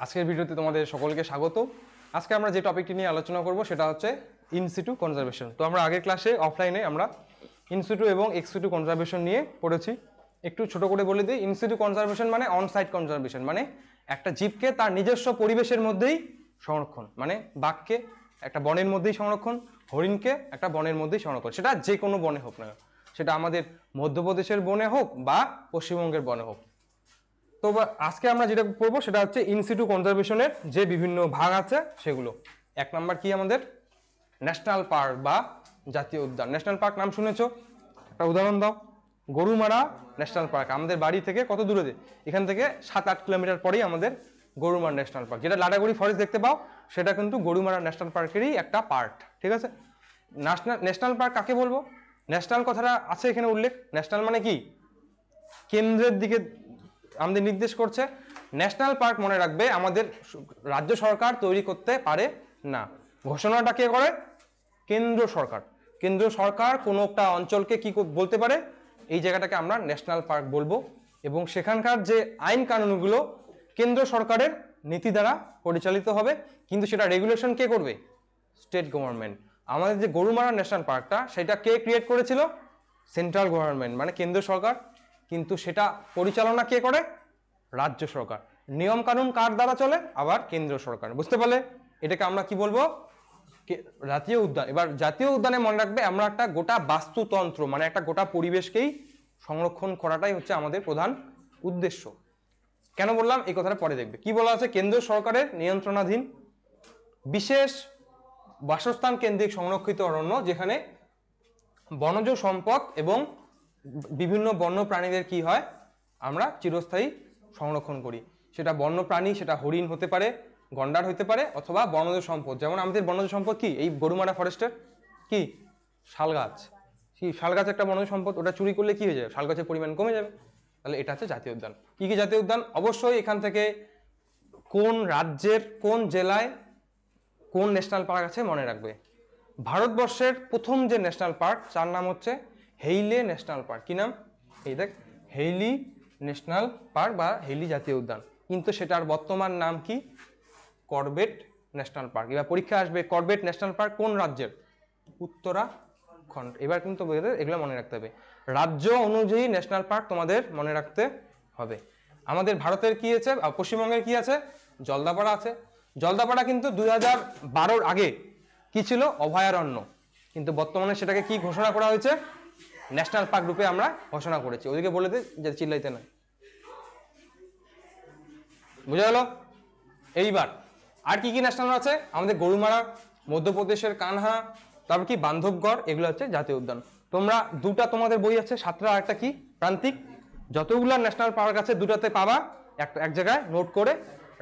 আজকের ভিডিওতে তোমাদের সকলকে স্বাগত। আজকে আমরা যে টপিকটি নিয়ে আলোচনা করব সেটা হচ্ছে ইনসিটু কনজারভেশন। তো আমরা আগের ক্লাসে অফলাইনে আমরা ইনসিটু এবং এক্সিটু কনজারভেশন নিয়ে পড়েছি। একটু ছোট করে বলে দিই, ইনসিটু কনজারভেশন মানে অন সাইট কনজারভেশন, মানে একটা জীবকে তার নিজস্ব পরিবেশের মধ্যেই সংরক্ষণ, মানে বাঘকে একটা বনের মধ্যেই সংরক্ষণ, হরিণকে একটা বনের মধ্যেই সংরক্ষণ, সেটা যে কোনো বনে হোক না, সেটা আমাদের মধ্যপ্রদেশের বনে হোক বা পশ্চিমবঙ্গের বনে হোক। তো আজকে আমরা যেটা পড়বো সেটা হচ্ছে ইনসিটু কনজারভেশনের যে বিভিন্ন ভাগ আছে সেগুলো। এক নাম্বার কি আমাদের ন্যাশনাল পার্ক বা জাতীয় উদ্যান। ন্যাশনাল পার্ক নাম শুনেছো, একটা উদাহরণ দাও। গরুমারা ন্যাশনাল পার্ক আমাদের বাড়ি থেকে কত দূরে? এখান থেকে 7-8 কিলোমিটার পরেই আমাদের গরুমারা ন্যাশনাল পার্ক। যেটা লাটাগুড়ি ফরেস্ট দেখতে পাও সেটা কিন্তু গরুমারা ন্যাশনাল পার্কেরই একটা পার্ট, ঠিক আছে। ন্যাশনাল পার্ক কাকে বলবো? ন্যাশনাল কথাটা আছে এখানে উল্লেখ। ন্যাশনাল মানে কি? কেন্দ্রের দিকে আমাদের নির্দেশ করছে। ন্যাশনাল পার্ক মনে রাখবে আমাদের রাজ্য সরকার তৈরি করতে পারে না, ঘোষণাটা কে করে? কেন্দ্র সরকার। কেন্দ্র সরকার কোনো একটা অঞ্চলকে কি বলতে পারে, এই জায়গাটাকে আমরা ন্যাশনাল পার্ক বলবো, এবং সেখানকার যে আইন কানুনগুলো কেন্দ্র সরকারের নীতি দ্বারা পরিচালিত হবে, কিন্তু সেটা রেগুলেশন কে করবে? State government. আমাদের যে গরুমারা ন্যাশনাল পার্কটা সেটা কে ক্রিয়েট করেছিল? সেন্ট্রাল গভর্নমেন্ট, মানে কেন্দ্র সরকার, কিন্তু সেটা পরিচালনা কে করে? রাজ্য সরকার। নিয়ম কানুন কার দ্বারা চলে? আবার কেন্দ্র সরকার। বুঝতে পারলে? এটাকে আমরা কি বলবো? জাতীয় উদ্যান। এবার জাতীয় উদ্যানে মনে রাখবে আমরা একটা গোটা বাস্তুতন্ত্র, মানে একটা গোটা পরিবেশকেই সংরক্ষণ করাটাই হচ্ছে আমাদের প্রধান উদ্দেশ্য। কেন বললাম এই কথাটা পরে দেখবে। কি বলা আছে? কেন্দ্র সরকারের নিয়ন্ত্রণাধীন বিশেষ বাসস্থান কেন্দ্রিক সংরক্ষিত অরণ্য, যেখানে বনজ সম্পদ এবং বিভিন্ন বন্য প্রাণীদের কি হয়, আমরা চিরস্থায়ী সংরক্ষণ করি। সেটা বন্য প্রাণী, সেটা হরিণ হতে পারে, গন্ডার হতে পারে, অথবা বনজ সম্পদ। যেমন আমাদের বনজ সম্পদ কি? এই গরুমারা ফরেস্টের কি? শাল গাছ। কি শাল গাছ একটা বনজ সম্পদ, ওটা চুরি করলে কি হয়ে যাবে? শাল গাছের পরিমাণ কমে যাবে। তাহলে এটা হচ্ছে জাতীয় উদ্যান। কি কি জাতীয় উদ্যান? অবশ্যই এখান থেকে কোন রাজ্যের কোন জেলায় কোন ন্যাশনাল পার্ক আছে মনে রাখবে। ভারতবর্ষের প্রথম যে ন্যাশনাল পার্ক তার নাম হচ্ছে হেইলে ন্যাশনাল পার্ক। কি নাম? এই দেখ, হেইলি ন্যাশনাল পার্ক বা হেইলি জাতীয় উদ্যান। কিন্তু সেটার বর্তমান নাম কি? Corbett national park. এবার পরীক্ষা আসবে, করবেট ন্যাশনাল পার্ক কোন রাজ্যের? উত্তরাখণ্ড। এবার কিন্তু এগুলো মনে রাখতে হবে, রাজ্য অনুযায়ী ন্যাশনাল পার্ক তোমাদের মনে রাখতে হবে। আমাদের ভারতের কি আছে? পশ্চিমবঙ্গের কি আছে? জলদাপাড়া আছে। জলদাপাড়া কিন্তু 2012-র আগে কি ছিল? অভয়ারণ্য। কিন্তু বর্তমানে সেটাকে কি ঘোষণা করা হয়েছে? ন্যাশনাল পার্ক রূপে আমরা ঘোষণা করেছি। ওদিকে বলে দে যে চিল্লাইতে না। বুঝা গেল? এইবার আর কি কি ন্যাশনাল আছে? আমাদের গরুমারা, মধ্যপ্রদেশের কানহা, তারপর কি বান্ধবগড়, এগুলো হচ্ছে জাতীয় উদ্যান। তোমরা দুটা তোমাদের বই আছে, সাতরা আর একটা কি প্রান্তিক, যতগুলা ন্যাশনাল পার্ক আছে দুটাতে পাবা, এক জায়গায় নোট করে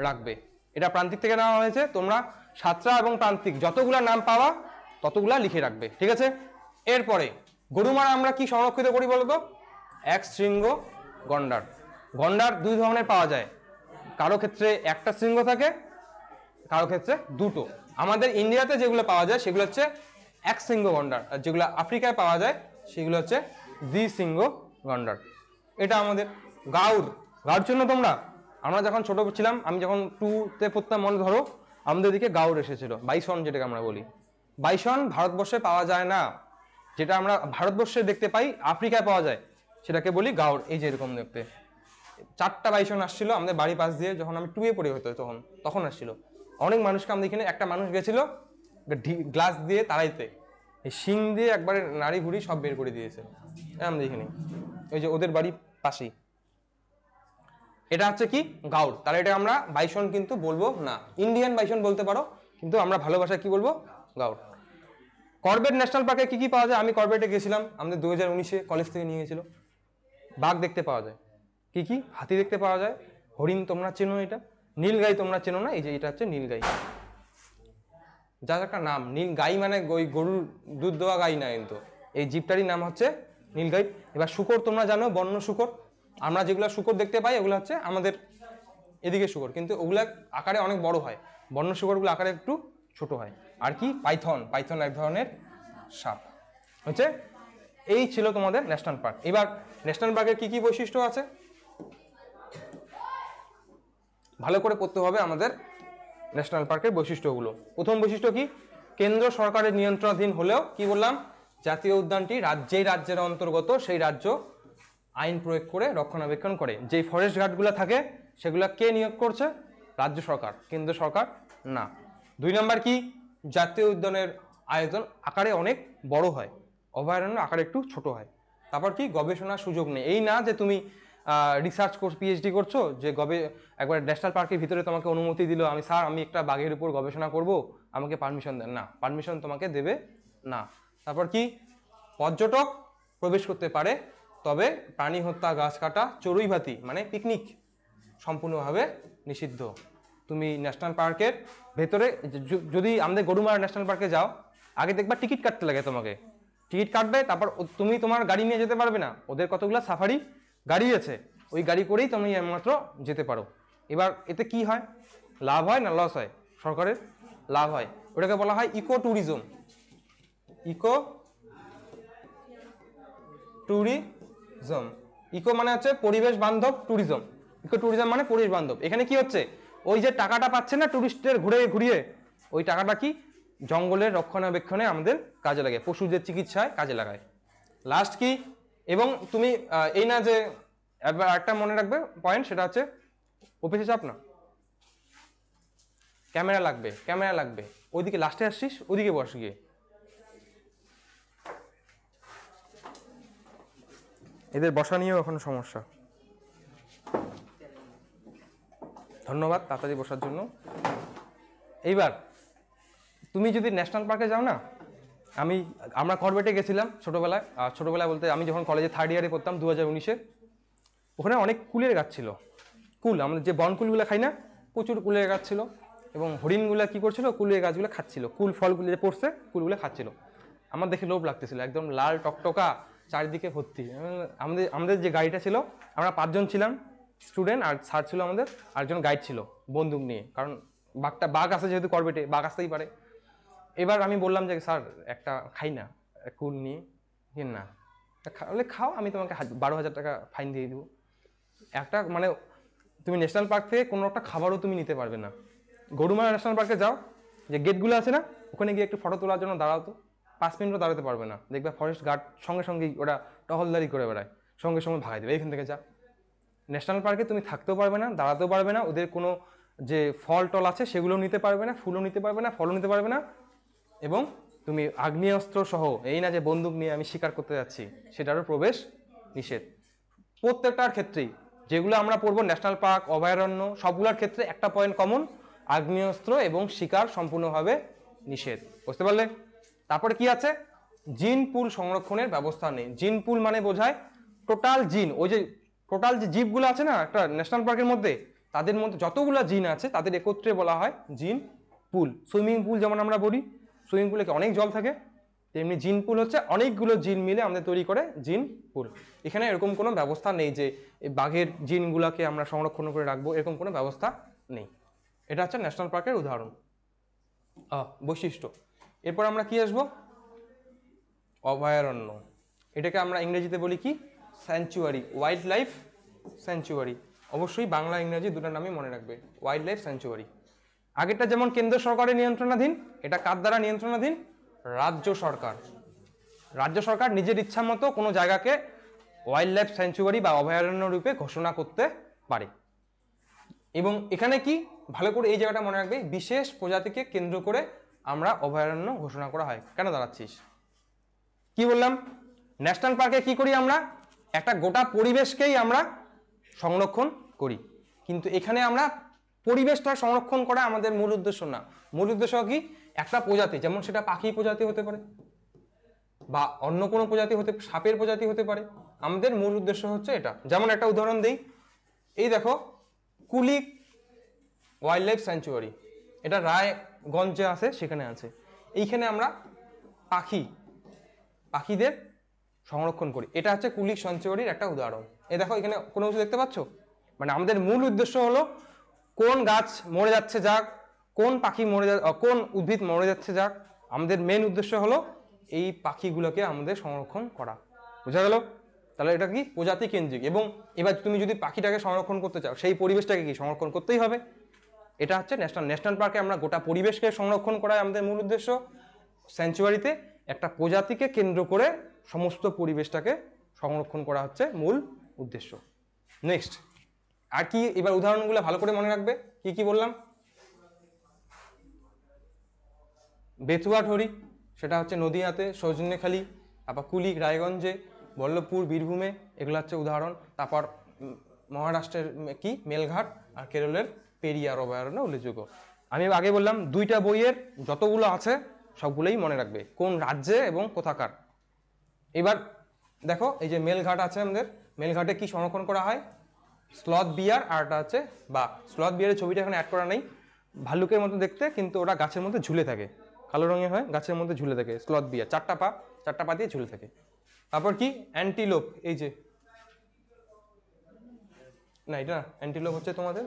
রাখবে। এটা প্রান্তিক থেকে নেওয়া হয়েছে। তোমরা সাতরা এবং প্রান্তিক যতগুলা নাম পাওয়া ততগুলা লিখে রাখবে, ঠিক আছে। এরপরে গরুমারা আমরা কি সংরক্ষিত করি বলতো? এক শৃঙ্গ গন্ডার। গন্ডার দুই ধরনের পাওয়া যায়, কারো ক্ষেত্রে একটা শৃঙ্গ থাকে, কারো ক্ষেত্রে দুটো। আমাদের ইন্ডিয়াতে যেগুলো পাওয়া যায় সেগুলো হচ্ছে এক শৃঙ্গ গন্ডার, আর যেগুলো আফ্রিকায় পাওয়া যায় সেগুলো হচ্ছে দ্বিশৃঙ্গ গন্ডার। এটা আমাদের গাউর। গাউর জন্য তোমরা, আমরা যখন ছোট ছিলাম, আমি যখন 2-তে পড়তাম, মনে ধরো আমাদের দিকে গাউর এসেছিল, বাইসন যেটাকে আমরা বলি। বাইসন ভারতবর্ষে পাওয়া যায় না, যেটা আমরা ভারতবর্ষে দেখতে পাই আফ্রিকায় পাওয়া যায়, সেটাকে বলি গাউর। এই যে এরকম দেখতে 4টা বাইসন আসছিল আমাদের বাড়ি পাশ দিয়ে, যখন আমি 2-এ পড়ি হতো তখন আসছিল। অনেক মানুষকে আমরা এখানে, একটা মানুষ গেছিল গ্লাস দিয়ে তাড়াইতে, এই শিং দিয়ে একবারে নাড়ি ভুড়ি সব বের করে দিয়েছে আমরা এখানে, ওই যে ওদের বাড়ি পাশেই। এটা হচ্ছে কি? গাউর। তাহলে এটা আমরা বাইসন কিন্তু বলবো না, ইন্ডিয়ান বাইসন বলতে পারো, কিন্তু আমরা ভালোবাসায় কি বলবো? গাউর। করবেট ন্যাশনাল পার্কে কি কি পাওয়া যায়? আমি করবেটে গেছিলাম, আমাদের 2019-এ কলেজ থেকে নিয়ে গেছিল। বাঘ দেখতে পাওয়া যায়, কি কি? হাতি দেখতে পাওয়া যায়, হরিণ তোমরা চেনো, এটা নীলগাই তোমরা চেনো না, এই যে এটা হচ্ছে নীলগাই, যার একটা নাম নীল গাই, মানে ওই গরুর দুধ দেওয়া গাই না, কিন্তু এই জীবটারই নাম হচ্ছে নীলগাই। এবার শুকর তোমরা জানো, বন্য শুকর। আমরা যেগুলো শুকর দেখতে পাই ওগুলো হচ্ছে আমাদের এদিকে শুকর, কিন্তু ওগুলা আকারে অনেক বড় হয়, বন্য শুকরগুলো আকারে একটু ছোট হয়। আর কি? পাইথন। পাইথন এক ধরনের সাপ হচ্ছে। এই ছিল তোমাদের ন্যাশনাল পার্ক। এবার ন্যাশনাল পার্কের কি কি বৈশিষ্ট্য আছে? ভালো করে পড়তে হবে আমাদের ন্যাশনাল পার্কের বৈশিষ্ট্যগুলো। প্রথম বৈশিষ্ট্য কি, কেন্দ্র সরকারের নিয়ন্ত্রণাধীন হলেও কি বললাম, জাতীয় উদ্যানটি রাজ্যের অন্তর্গত, সেই রাজ্য আইন প্রয়োগ করে রক্ষণাবেক্ষণ করে। যেই ফরেস্ট গার্ডগুলো থাকে সেগুলো কে নিয়োগ করছে, রাজ্য সরকার, কেন্দ্র সরকার না। 2 নম্বর কি, জাতীয় উদ্যানের আয়তন আকারে অনেক বড় হয়, অভয়ারণ্য আকারে একটু ছোট হয়। তারপর কি, গবেষণার সুযোগ নেই। এই না যে তুমি রিসার্চ কোর্স পিএইচডি করছো, যে একবার ন্যাশনাল পার্কের ভিতরে তোমাকে অনুমতি দিল, আমি একটা বাঘের উপর গবেষণা করব, আমাকে পারমিশন দেন, না, পারমিশন তোমাকে দেবে না। তারপর কি, পর্যটক প্রবেশ করতে পারে, তবে প্রাণী হত্যা, গাছ কাটা, চড়ুইভাতি মানে পিকনিক সম্পূর্ণভাবে নিষিদ্ধ। তুমি ন্যাশনাল পার্কের ভেতরে যদি আমাদের গরুমারা ন্যাশনাল পার্কে যাও, আগে দেখবা টিকিট কাটতে লাগে, তোমাকে টিকিট কাটবে, তারপর তুমি তোমার গাড়ি নিয়ে যেতে পারবে না, ওদের কতগুলো সাফারি গাড়ি আছে, ওই গাড়ি করেই তুমি একমাত্র যেতে পারো। এবার এতে কি হয়, লাভ হয় না লস হয়? সরকারের লাভ হয়। ওটাকে বলা হয় eco tourism. Eco tourism, eco মানে হচ্ছে পরিবেশ বান্ধব, ট্যুরিজম, ইকো ট্যুরিজম মানে পরিবেশ বান্ধব। এখানে কি হচ্ছে, ওই যে টাকাটা পাচ্ছে না ট্যুরিস্টের ঘুরিয়ে, ওই টাকাটা কি জঙ্গলের রক্ষণাবেক্ষণে আমাদের কাজে লাগে, পশুদের চিকিৎসায় কাজে লাগায়। লাস্ট কি, এবং তুমি এই না যে, একটা মনে রাখবে পয়েন্ট, সেটা হচ্ছে অফিসে চাপ না, ক্যামেরা লাগবে, ওইদিকে লাস্টে আসছিস, ওইদিকে বস গিয়ে। এদের বসা নিয়েও এখন সমস্যা। ধন্যবাদ তাড়াতাড়ি বসার জন্য। এইবার তুমি যদি ন্যাশনাল পার্কে যাও না, আমরা করবেটে গেছিলাম ছোটবেলায় বলতে আমি যখন কলেজে 3rd ইয়ারে পড়তাম 2019-এ, ওখানে অনেক কুলের গাছ ছিল। কুল, আমাদের যে বনকুলগুলো খাই না, প্রচুর কুলের গাছ ছিল, এবং হরিণগুলো কি করছিল, কুলের গাছগুলো খাচ্ছিল, কুল ফলগুলো যে পড়ছে কুলগুলো খাচ্ছিল। আমার দেখে লোভ লাগতেছিল, একদম লাল টকটকা, চারিদিকে ভর্তি। আমাদের যে গাড়িটা ছিল, আমরা 5 জন ছিলাম স্টুডেন্ট, আর স্যার ছিল আমাদের, আরেকজন গাইড ছিল বন্দুক নিয়ে, কারণ বাঘ আছে যেহেতু করবেটে, বাঘ আসতেই পারে। এবার আমি বললাম যে স্যার একটা খাই না, কুল নিয়ে না, খাও, আমি তোমাকে 12,000 টাকা ফাইন দিয়ে দেবো। একটা মানে তুমি ন্যাশনাল পার্ক থেকে কোনো একটা খাবারও তুমি নিতে পারবে না। গরুমারা ন্যাশনাল পার্কে যাও, যে গেটগুলো আছে না, ওখানে গিয়ে একটু ফটো তোলার জন্য দাঁড়াও তো, 5 মিনিটও দাঁড়াতে পারবে না, দেখবে ফরেস্ট গার্ড সঙ্গেই ওরা টহলদারি করে বেড়ায়, সঙ্গে ভাগাই দেবে, এইখান থেকে যা। ন্যাশনাল পার্কে তুমি থাকতেও পারবে না, দাঁড়াতেও পারবে না, ওদের কোনো যে ফল টল আছে সেগুলো নিতে পারবে না, ফুলও নিতে পারবে না, ফলও নিতে পারবে না, এবং তুমি আগ্নেয়াস্ত্র সহ, এই না যে বন্দুক নিয়ে আমি শিকার করতে যাচ্ছি, সেটারও প্রবেশ নিষেধ। প্রত্যেকটার ক্ষেত্রেই যেগুলো আমরা পড়বো ন্যাশনাল পার্ক, অভয়ারণ্য, সবগুলোর ক্ষেত্রে একটা পয়েন্ট কমন, আগ্নেয়াস্ত্র এবং শিকার সম্পূর্ণভাবে নিষেধ। বুঝতে পারলে? তারপরে কি আছে, জিন পুল সংরক্ষণের ব্যবস্থা নেই। জিন পুল মানে বোঝায় টোটাল জিন, ওই যে টোটাল যে জীবগুলো আছে না একটা ন্যাশনাল পার্কের মধ্যে, তাদের মধ্যে যতগুলো জিন আছে তাদের একত্রে বলা হয় জিন পুল। সুইমিং পুল যেমন আমরা বলি, সুইমিং পুলে অনেক জল থাকে, তেমনি জিন পুল হচ্ছে অনেকগুলো জিন মিলে আমাদের তৈরি করে জিন পুল। এখানে এরকম কোনো ব্যবস্থা নেই যে বাঘের জিনগুলোকে আমরা সংরক্ষণ করে রাখবো, এরকম কোনো ব্যবস্থা নেই। এটা হচ্ছে ন্যাশনাল পার্কের উদাহরণ, বৈশিষ্ট্য। এরপর আমরা কি আসবো, অভয়ারণ্য। এটাকে আমরা ইংরেজিতে বলি কি, স্যাঞ্চুয়ারি, ওয়াইল্ড লাইফ স্যাঞ্চুয়ারি। অবশ্যই বাংলা ইংরেজি দুটোর নামই মনে রাখবে, ওয়াইল্ড লাইফ স্যাঞ্চুয়ারি। আগেরটা যেমন কেন্দ্র সরকারের নিয়ন্ত্রণাধীন, এটা কার দ্বারা নিয়ন্ত্রণাধীন, রাজ্য সরকার। রাজ্য সরকার নিজের ইচ্ছা মতো কোনো জায়গাকে ওয়াইল্ড লাইফ স্যাঞ্চুয়ারি বা অভয়ারণ্য রূপে ঘোষণা করতে পারে। এবং এখানে কি, ভালো করে এই জায়গাটা মনে রাখবে, বিশেষ প্রজাতিকে কেন্দ্র করে আমরা অভয়ারণ্য ঘোষণা করা হয়। কেন দাঁড়াচ্ছিস, কি বললাম, ন্যাশনাল পার্কে কি করি আমরা, একটা গোটা পরিবেশকেই আমরা সংরক্ষণ করি, কিন্তু এখানে আমরা পরিবেশটা সংরক্ষণ করা আমাদের মূল উদ্দেশ্য না। মূল উদ্দেশ্য কি, একটা প্রজাতি, যেমন সেটা পাখি প্রজাতি হতে পারে বা অন্য কোনো প্রজাতি হতে, সাপের প্রজাতি হতে পারে, আমাদের মূল উদ্দেশ্য হচ্ছে এটা। যেমন একটা উদাহরণ দেই, এই দেখো কুলিক ওয়াইল্ড লাইফ স্যাঞ্চুয়ারি, এটা রায়গঞ্জে আছে, সেখানে আছে। এইখানে আমরা পাখিদের সংরক্ষণ করি, এটা হচ্ছে কুলিক স্যাঞ্চুয়ারির একটা উদাহরণ। এই দেখো এখানে কোনো কিছু দেখতে পাচ্ছ, মানে আমাদের মূল উদ্দেশ্য হলো কোন গাছ মরে যাচ্ছে যাক, কোন পাখি কোন উদ্ভিদ মরে যাচ্ছে যাক, আমাদের মেন উদ্দেশ্য হলো এই পাখিগুলোকে আমাদের সংরক্ষণ করা। বুঝা গেল? তাহলে এটা কি প্রজাতি কেন্দ্রিক। এবং এবার তুমি যদি পাখিটাকে সংরক্ষণ করতে চাও সেই পরিবেশটাকে কি সংরক্ষণ করতেই হবে। এটা হচ্ছে ন্যাশনাল পার্কে আমরা গোটা পরিবেশকে সংরক্ষণ করাই আমাদের মূল উদ্দেশ্য। স্যাংচুয়ারিতে একটা প্রজাতিকে কেন্দ্র করে সমস্ত পরিবেশটাকে সংরক্ষণ করা হচ্ছে মূল উদ্দেশ্য। নেক্সট আর কি, এবার উদাহরণগুলো ভালো করে মনে রাখবে। কি কি বললাম? বেতুয়া ঢড়ি, সেটা হচ্ছে নদীয়াতে, সজনেখালি, তারপর কুলিক রায়গঞ্জে, বল্লভপুর বীরভূমে, এগুলো হচ্ছে উদাহরণ। তারপর মহারাষ্ট্রের কি মেলঘাট, আর কেরলের পেরিয়ার অভয়ারণ্য উল্লেখযোগ্য। আমি আগে বললাম দুইটা বইয়ের যতগুলো আছে সবগুলোই মনে রাখবে কোন রাজ্যে এবং কোথাকার। এবার দেখো এই যে মেলঘাট আছে আমাদের, মেলঘাটে কি সংরক্ষণ করা হয়? স্লথ বিয়ার, আর একটা হচ্ছে বা স্লথ বিয়ারের ছবিটা এখানে অ্যাড করা নেই, ভাল্লুকের মতো দেখতে, কিন্তু ওটা গাছের মধ্যে ঝুলে থাকে, কালো রঙের হয়, গাছের মধ্যে ঝুলে থাকে স্লথ বিয়ার, চারটা পা দিয়ে ঝুলে থাকে। তারপর কি অ্যান্টিলোপ, এই যে না এটা না, অ্যান্টিলোপ হচ্ছে তোমাদের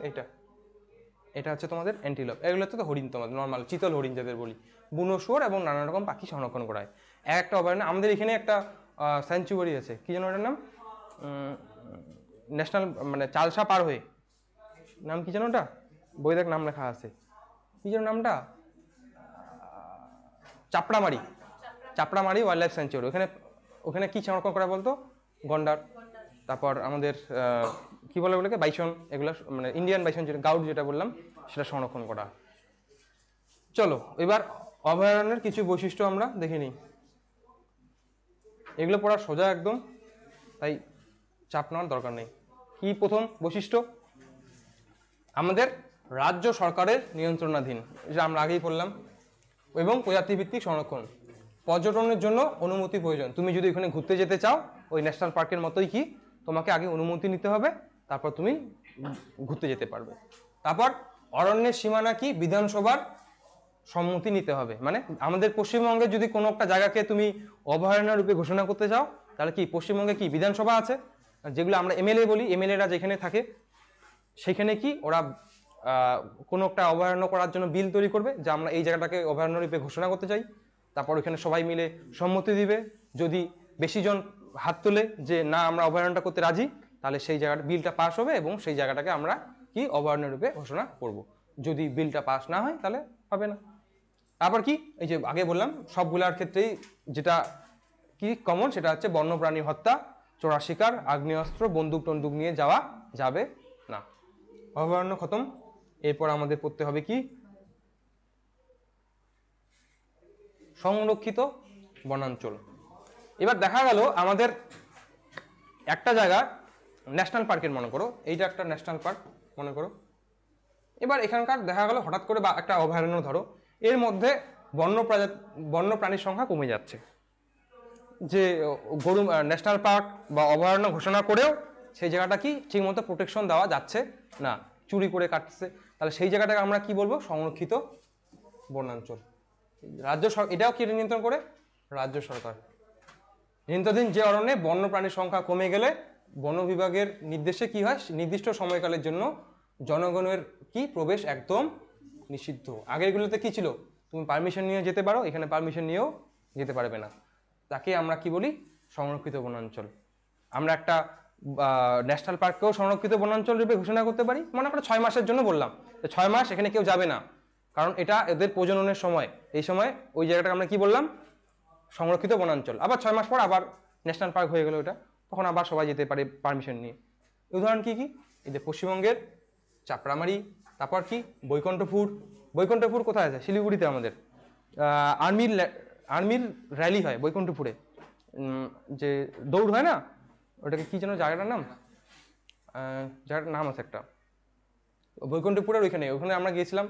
এটা হচ্ছে তোমাদের অ্যান্টিলোপ। এগুলো হচ্ছে তো হরিণ, তোমাদের নর্মাল চিতল হরিণ যাদের বলি, বুনো শুয়োর এবং নানা রকম পাখি সংরক্ষণ করা হয় একটা অভয়ারণ্য। আমাদের এখানে একটা স্যাংচুয়ারি আছে, কি যেন ওটার নাম, ন্যাশনাল মানে চালসা পার হয়ে, নাম কি যেন ওটা, বই দেখ নাম লেখা আছে, কি যেন নামটা, চাপড়ামারি ওয়াইল্ড লাইফ স্যাংচুয়ারি। ওখানে কি সংরক্ষণ করা বলতো? গন্ডার, তারপর আমাদের কি বলে ওগুলোকে, বাইসন, এগুলো মানে ইন্ডিয়ান বাইসন যেটা গাউট যেটা বললাম সেটা সংরক্ষণ করা। চলো এবার অভয়ারণ্যের কিছু বৈশিষ্ট্য আমরা দেখে নিই। এগুলো পড়া সোজা একদম, তাই চাপ নেওয়ার দরকার নেই। কি প্রথম বৈশিষ্ট্য? আমাদের রাজ্য সরকারের নিয়ন্ত্রণাধীন, যেটা আমরা আগেই বললাম, এবং প্রজাতিভিত্তিক সংরক্ষণ। পর্যটনের জন্য অনুমতি প্রয়োজন। তুমি যদি ওখানে ঘুরতে যেতে চাও ওই ন্যাশনাল পার্কের মতোই কি তোমাকে আগে অনুমতি নিতে হবে, তারপর তুমি ঘুরতে যেতে পারবে। তারপর অরণ্যের সীমানা কি বিধানসভার সম্মতি নিতে হবে। মানে আমাদের পশ্চিমবঙ্গে যদি কোনো একটা জায়গাকে তুমি অভয়ারণ্য রূপে ঘোষণা করতে চাও, তাহলে কি পশ্চিমবঙ্গে কি বিধানসভা আছে, যেগুলো আমরা এমএলএ বলি, এমএলএরা যেখানে থাকে সেখানে কি ওরা কোনো একটা অভয়ারণ্য করার জন্য বিল তৈরি করবে যে আমরা এই জায়গাটাকে অভয়ারণ্য রূপে ঘোষণা করতে চাই। তারপর ওখানে সবাই মিলে সম্মতি দিবে। যদি বেশি জন হাত তোলে যে না আমরা অভয়ারণ্যটা করতে রাজি, তাহলে সেই জায়গাটা বিলটা পাস হবে এবং সেই জায়গাটাকে আমরা কি অভয়ারণ্য রূপে ঘোষণা করব। যদি বিলটা পাস না হয় তাহলে হবে না। তারপর কি, এই যে আগে বললাম সবগুলার ক্ষেত্রেই যেটা কি কমন, সেটা হচ্ছে বন্যপ্রাণী হত্যা, চোরা শিকার, আগ্নেয়াস্ত্র, বন্দুক টন্দুক নিয়ে যাওয়া যাবে না। অভয়ারণ্য খতম। এরপর আমাদের পড়তে হবে কি, সংরক্ষিত বনাঞ্চল। এবার দেখা গেল আমাদের একটা জায়গা ন্যাশনাল পার্কের, মনে করো এইটা একটা ন্যাশনাল পার্ক মনে করো। এবার এখানকার দেখা গেল হঠাৎ করে বা একটা অভয়ারণ্য ধরো, এর মধ্যে বন্য প্রাণীর সংখ্যা কমে যাচ্ছে। যে গরু ন্যাশনাল পার্ক বা অভয়ারণ্য ঘোষণা করেও সেই জায়গাটা কি ঠিকমতো প্রোটেকশন দেওয়া যাচ্ছে না, চুরি করে কাটছে। তাহলে সেই জায়গাটাকে আমরা কি বলবো? সংরক্ষিত বনাঞ্চল। রাজ্য সরকার এটাও কি নিয়ন্ত্রণ করে? রাজ্য সরকার নিয়ন্ত্রণাধীন যে অরণ্যে বন্য প্রাণীর সংখ্যা কমে গেলে বন বিভাগের নির্দেশে কি হয়, নির্দিষ্ট সময়কালের জন্য জনগণের কি প্রবেশ একদম নিষিদ্ধ। আগেরগুলোতে কি ছিল, তুমি পারমিশন নিয়ে যেতে পারো, এখানে পারমিশন নিয়েও যেতে পারবে না। তাকে আমরা কি বলি? সংরক্ষিত বনাঞ্চল। আমরা একটা ন্যাশনাল পার্ককেও সংরক্ষিত বনাঞ্চল রূপে ঘোষণা করতে পারি। মনে করো 6 মাসের জন্য বললাম, 6 মাস এখানে কেউ যাবে না, কারণ এটা এদের প্রজননের সময়। এই সময় ওই জায়গাটাকে আমরা কি বললাম? সংরক্ষিত বনাঞ্চল। আবার 6 মাস পর আবার ন্যাশনাল পার্ক হয়ে গেল ওটা, তখন আবার সবাই যেতে পারে পারমিশন নিয়ে। উদাহরণ কি কি, এই যে পশ্চিমবঙ্গের চাপড়ামারি, তারপর কি বৈকুণ্ঠপুর কোথায় আছে? শিলিগুড়িতে আমাদের আর্মির র্যালি হয় বৈকুণ্ঠপুরে, যে দৌড় হয় না, ওটাকে কি যেন জায়গাটার নাম, জায়গাটার নাম আছে একটা বৈকুণ্ঠপুরের ওখানে আমরা গিয়েছিলাম।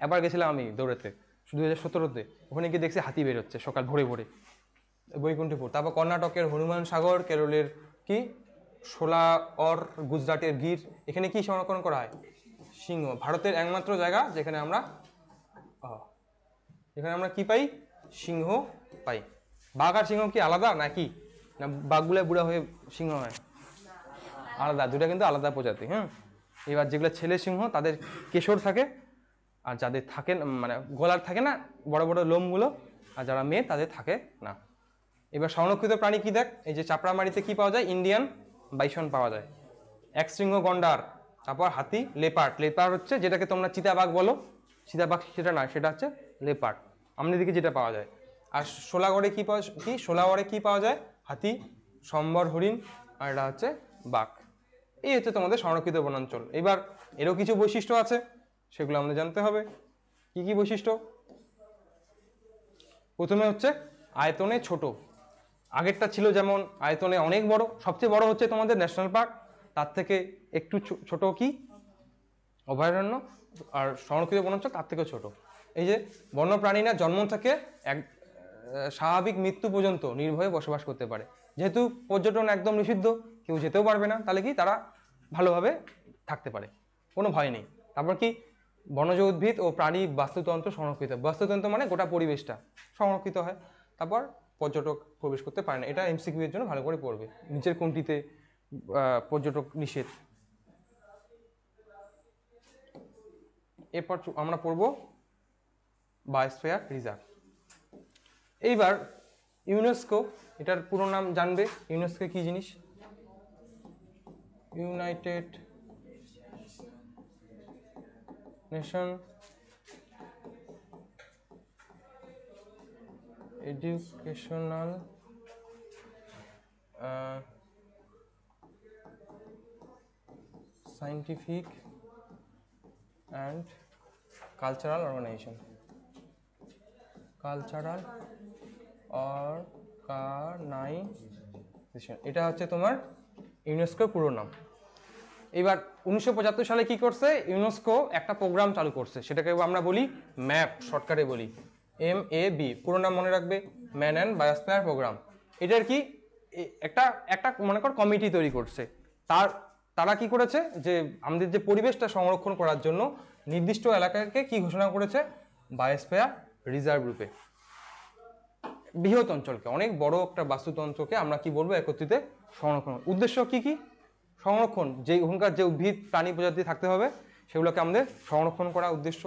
এবার গেছিলাম আমি দৌড়াতে 2017-তে, ওখানে গিয়ে দেখছি হাতি বের হচ্ছে সকাল ভোরে ভোরে, বৈকুণ্ঠপুর। তারপর কর্ণাটকের হনুমান সাগর, কেরলের কি সোলাওর, গুজরাটের গির, এখানে কি সংরক্ষণ করা হয়? সিংহ। ভারতের একমাত্র জায়গা যেখানে আমরা কি পাই? সিংহ পাই। বাঘ আর সিংহ কি আলাদা নাকি? না বাঘগুলো বুড়া হয়ে সিংহ হয়? আলাদা, দুটা কিন্তু আলাদা প্রজাতি। হ্যাঁ, এবার যেগুলো ছেলে সিংহ তাদের কেশর থাকে, আর যাদের থাকে মানে গলার থাকে না বড় বড় লোমগুলো, আর যারা মেয়ে তাদের থাকে না। এবার সংরক্ষিত প্রাণী কি দেখ, এই যে চাপড়ামারিতে কি পাওয়া যায়, ইন্ডিয়ান বাইসন পাওয়া যায়, একশৃঙ্গ গন্ডার, তারপর হাতি, লেপার্ড। লেপার্ড হচ্ছে যেটাকে তোমরা চিতাবাঘ বলো, চিতাবাঘ সেটা না, সেটা হচ্ছে লেপার্ড, আমাদের দিকে যেটা পাওয়া যায়। আর শোলাগড়ে কি পাওয়া, কি শোলাগড়ে কি পাওয়া যায়, হাতি, সম্বর হরিণ, আর এটা হচ্ছে বাঘ। এই হচ্ছে তোমাদের সংরক্ষিত বনাঞ্চল। এবার এরও কিছু বৈশিষ্ট্য আছে, সেগুলো আমাদের জানতে হবে। কি কি বৈশিষ্ট্য? প্রথমে হচ্ছে আয়তনে ছোট। আগেরটা ছিল যেমন আয়তনে অনেক বড়, সবচেয়ে বড় হচ্ছে তোমাদের ন্যাশনাল পার্ক, তার থেকে একটু ছোট কি অভয়ারণ্য, আর সংরক্ষিত বনাঞ্চল তার থেকেও ছোট। এই যে বন্যপ্রাণীরা জন্ম থেকে এক স্বাভাবিক মৃত্যু পর্যন্ত নির্ভয়ে বসবাস করতে পারে। যেহেতু পর্যটন একদম নিষিদ্ধ, কেউ যেতেও পারবে না, তাহলে কি তারা ভালোভাবে থাকতে পারে, কোনো ভয় নেই। তারপর কি বনজ উদ্ভিদ ও প্রাণী বাস্তুতন্ত্র সংরক্ষিত। বাস্তুতন্ত্র মানে গোটা পরিবেশটা সংরক্ষিত হয়। তারপর পর্যটক প্রবেশ করতে পারে না, এটা এমসিকিউ এর জন্য ভালো করে পড়বে, নিচের কোনটিতে পর্যটক নিষেধ। এরপর আমরা পড়ব বায়োস্ফিয়ার রিজার্ভ। এইবার ইউনেস্কো, এটার পুরো নাম জানবে। ইউনেস্কো কি জিনিস? United Nation Educational Scientific and Cultural Organization. Cultural Organization, এটা হচ্ছে তোমার ইউনেস্কোর পুরো নাম। এবার 1975 সালে কি করছে ইউনেস্কো, একটা প্রোগ্রাম চালু করছে, সেটাকে আমরা বলি ম্যাপ, শর্টকাটে বলি MAB, পুরো নাম মনে রাখবে, ম্যান অ্যান্ড বায়োস্ফিয়ার প্রোগ্রাম। এটার কি একটা একটা মনে কর কমিটি তৈরি করছে, তারা কি করেছে যে আমাদের যে পরিবেশটা সংরক্ষণ করার জন্য নির্দিষ্ট এলাকাকে কি ঘোষণা করেছে, বায়োস্ফিয়ার রিজার্ভ রূপে। বৃহৎ অঞ্চলকে, অনেক বড় একটা বাস্তুতন্ত্রকে আমরা কি বলবো, একত্রিতে সংরক্ষণ। উদ্দেশ্য কি কি? সংরক্ষণ, যে ওখানকার যে উদ্ভিদ প্রাণী প্রজাতি থাকতে হবে সেগুলোকে আমাদের সংরক্ষণ করা উদ্দেশ্য।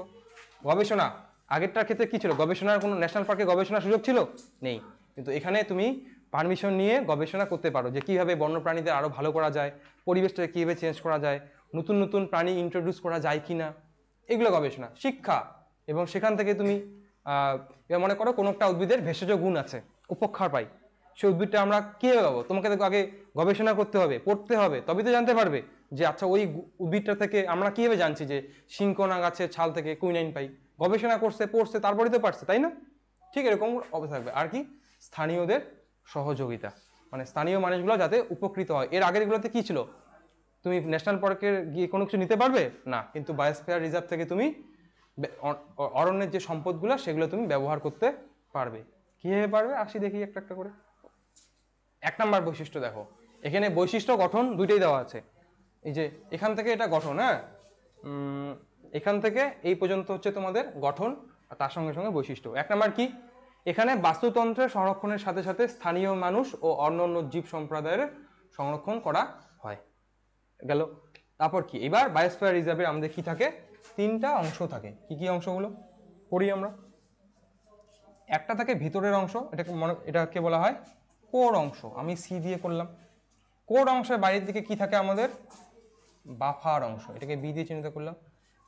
গবেষণা, আগেরটার ক্ষেত্রে কি ছিল, গবেষণার কোনো ন্যাশনাল পার্কে গবেষণার সুযোগ ছিল নেই, কিন্তু এখানে তুমি পারমিশন নিয়ে গবেষণা করতে পারো যে কীভাবে বন্যপ্রাণীদের আরও ভালো করা যায়, পরিবেশটাকে কীভাবে চেঞ্জ করা যায়, নতুন নতুন প্রাণী ইন্ট্রোডিউস করা যায় কি না, এগুলো গবেষণা। শিক্ষা, এবং সেখান থেকে তুমি মনে করো কোনো একটা উদ্ভিদের ভেষজ গুণ আছে, উপকার পাই, সেই উদ্ভিদটা আমরা কীভাবে পাবো, তোমাকে আগে গবেষণা করতে হবে, পড়তে হবে, তবেই তো জানতে পারবে যে আচ্ছা ওই উদ্ভিদটা থেকে আমরা কীভাবে জানছি যে সিংকোনা গাছের ছাল থেকে কুইনাইন পাই, গবেষণা করছে, পড়ছে, তারপরেই তো পারছে, তাই না? ঠিক এরকম অবস্থা থাকবে। আর কি স্থানীয়দের সহযোগিতা, মানে স্থানীয় মানুষগুলো যাতে উপকৃত হয়। এর আগের এগুলোতে কি ছিল, তুমি ন্যাশনাল পার্কে গিয়ে কোনো কিছু নিতে পারবে না, কিন্তু বায়োস্ফিয়ার রিজার্ভ থেকে তুমি অরণ্যের যে সম্পদগুলো সেগুলো তুমি ব্যবহার করতে পারবে। কিভাবে পারবে আসি দেখি একটা একটা করে। 1 নম্বর বৈশিষ্ট্য দেখো, এখানে বৈশিষ্ট্য গঠন দুইটাই দেওয়া আছে। এই যে এখান থেকে এটা গঠন, হ্যাঁ, এখান থেকে এই পর্যন্ত হচ্ছে তোমাদের গঠন, আর তার সঙ্গে সঙ্গে বৈশিষ্ট্য। 1 নম্বর কি, এখানে বাস্তুতন্ত্রের সংরক্ষণের সাথে সাথে স্থানীয় মানুষ ও অন্যান্য জীব সম্প্রদায়ের সংরক্ষণ করা হয়, গেল। তারপর কি, এবার বায়োস্ফিয়ার রিজার্ভে আমাদের কি থাকে, 3টা অংশ থাকে। কি কি অংশগুলো পড়ি আমরা। একটা থাকে ভিতরের অংশ, এটাকে বলা হয় কোর অংশ, আমি সি দিয়ে করলাম। কোর অংশের বাইরের দিকে কি থাকে আমাদের, বাফার অংশ, এটাকে বি দিয়ে চিহ্নিত করলাম।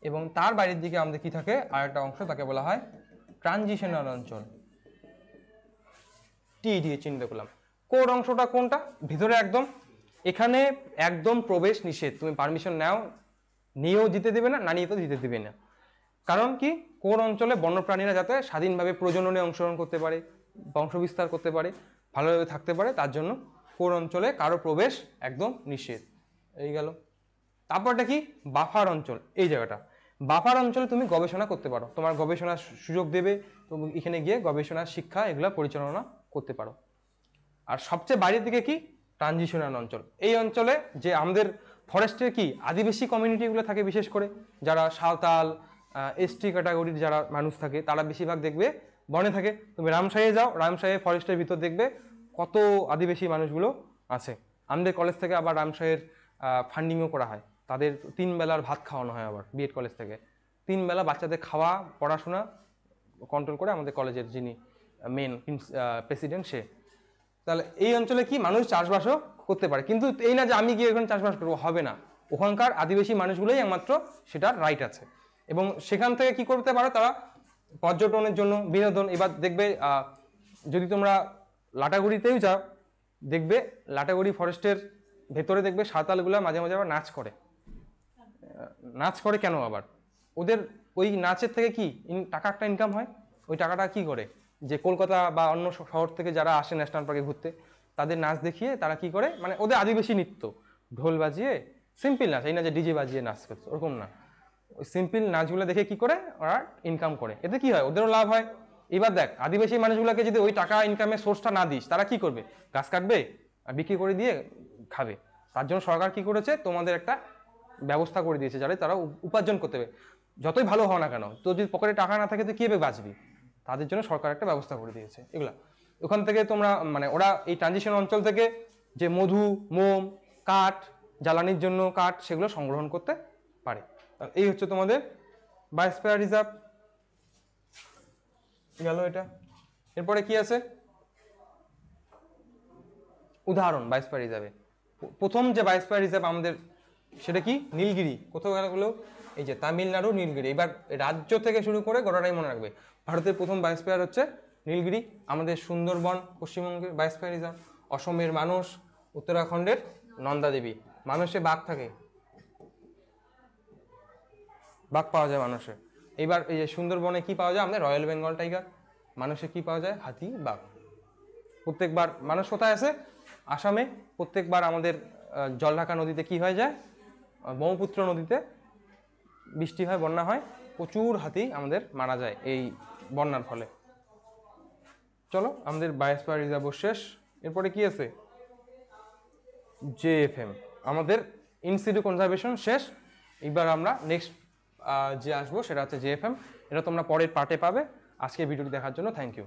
এবং তার বাইরের দিকে আমাদের কি থাকে, আরেকটা অংশ, তাকে বলা হয় ট্রানজিশনাল অঞ্চল, টি দিয়ে চিহ্নিত করলাম। কোর অংশটা কোনটা, ভিতরে একদম, এখানে একদম প্রবেশ নিষেধ, তুমি পারমিশন নিয়েও দিতে দেবে না, না নিয়ে তো দিতে দেবে না। কারণ কি, কোর অঞ্চলে বন্যপ্রাণীরা যাতে স্বাধীনভাবে প্রজননে অংশগ্রহণ করতে পারে, বংশবিস্তার করতে পারে, ভালোভাবে থাকতে পারে, তার জন্য কোর অঞ্চলে কারো প্রবেশ একদম নিষেধ। এই গেল। তারপরটা কি, বাফার অঞ্চল, এই জায়গাটা। বাফার অঞ্চলে তুমি গবেষণা করতে পারো, তোমার গবেষণার সুযোগ দেবে, তুমি এখানে গিয়ে গবেষণা, শিক্ষা এগুলো পরিচালনা করতে পারো। আর সবচেয়ে বাইরের দিকে কি, ট্রানজিশনাল অঞ্চল। এই অঞ্চলে যে আমাদের ফরেস্টের কি আদিবাসী কমিউনিটিগুলো থাকে, বিশেষ করে যারা সাঁওতাল, এসটি ক্যাটাগরির যারা মানুষ থাকে, তারা বেশিরভাগ দেখবে বনে থাকে। তুমি রামসাইয়ে যাও, রামসাইয়ে ফরেস্টের ভিতর দেখবে কত আদিবাসী মানুষগুলো আছে। আমাদের কলেজ থেকে আবার রামসাইয়ের ফান্ডিংও করা হয়, তাদের 3 বেলার ভাত খাওয়ানো হয়, আবার বিএড কলেজ থেকে 3 বেলা বাচ্চাদের খাওয়া পড়াশোনা কন্ট্রোল করে আমাদের কলেজের যিনি মেন প্রেসিডেন্ট, সে। তাহলে এই অঞ্চলে কি মানুষ চাষবাসও করতে পারে, কিন্তু এই না যে আমি গিয়ে ওখানে চাষবাস করবো, হবে না। ওখানকার আদিবাসী মানুষগুলোই একমাত্র সেটার রাইট আছে, এবং সেখান থেকে কি করতে পারো তারা পর্যটনের জন্য বিনোদন। এবার দেখবে যদি তোমরা লাটাগুড়িতেও যাও, দেখবে লাটাগুড়ি ফরেস্টের ভেতরে দেখবে সাঁওতালগুলা মাঝে মাঝে আবার নাচ করে। নাচ করে কেন? আবার ওদের ওই নাচের থেকে কি টাকা একটা ইনকাম হয়। ওই টাকাটা কি করে, যে কলকাতা বা অন্য শহর থেকে যারা আসে ন্যাশনাল পার্কে ঘুরতে, তাদের নাচ দেখিয়ে তারা কি করে, মানে ওদের আদিবাসী নৃত্য, ঢোল বাজিয়ে সিম্পল নাচ, এই না যে ডিজে বাজিয়ে নাচ করছে, ওরকম না। ওই সিম্পল নাচগুলো দেখে কি করে ওরা ইনকাম করে, এতে কি হয় ওদেরও লাভ হয়। এবার দেখ আদিবাসী মানুষগুলোকে যদি ওই টাকা ইনকামের সোর্সটা না দিস, তারা কি করবে? গাছ কাটবে আর বিক্রি করে দিয়ে খাবে। তার জন্য সরকার কি করেছে, তোমাদের একটা ব্যবস্থা করে দিয়েছে, যাতে তারা উপার্জন করতে হবে। যতই ভালো হও না কেন, তো যদি পকেটে টাকা না থাকে তো কিভাবে বাঁচবি? তাদের জন্য সরকার একটা ব্যবস্থা করে দিয়েছে এগুলা। ওখান থেকে তোমরা মানে ওরা এই ট্রানজিশন অঞ্চল থেকে যে মধু, মোম, কাঠ, জ্বালানির জন্য কাঠ, সেগুলো সংগ্রহণ করতে পারে। এই হচ্ছে তোমাদের বায়োস্ফিয়ার রিজার্ভ গেল এটা। এরপরে কি আছে? উদাহরণ বায়োস্ফিয়ার রিজার্ভে প্রথম যে বায়োস্ফিয়ার রিজার্ভ আমাদের, সেটা কি? নীলগিরি। কোথাও গেলো? এই যে তামিলনাড়ু নীলগিরি। এবার রাজ্য থেকে শুরু করে গোটাটাই মনে রাখবে। ভারতের প্রথম বায়োস্ফিয়ার হচ্ছে নীলগিরি। আমাদের সুন্দরবন পশ্চিমবঙ্গের বায়োস্ফিয়ার রিজার্ভ। অসমের মানস, উত্তরাখণ্ডের নন্দা দেবী। মানুষে বাঘ থাকে, বাঘ পাওয়া যায় মানুষে। এইবার এই যে সুন্দরবনে কি পাওয়া যায়? আমাদের রয়্যাল বেঙ্গল টাইগার। মানুষে কি পাওয়া যায়? হাতি, বাঘ। প্রত্যেকবার মানুষ কোথায় আছে? আসামে। প্রত্যেকবার আমাদের জলঢাকা নদীতে কি হয়ে যায়? ব্রহ্মপুত্র নদীতে বৃষ্টি হয়, বন্যা হয়, প্রচুর হাতি আমাদের মারা যায় এই বন্যার ফলে। চলো, আমাদের বায়োস্ফিয়ার রিজার্ভ শেষ। এরপরে কি আছে? জেএফএম, আমাদের ইনসিটু কনজারভেশন শেষ। এবার আমরা নেক্সট যে আসবো সেটা হচ্ছে জেএফএম। এটা তোমরা পরের পার্টে পাবে। আজকে ভিডিওটি দেখার জন্য থ্যাংক ইউ।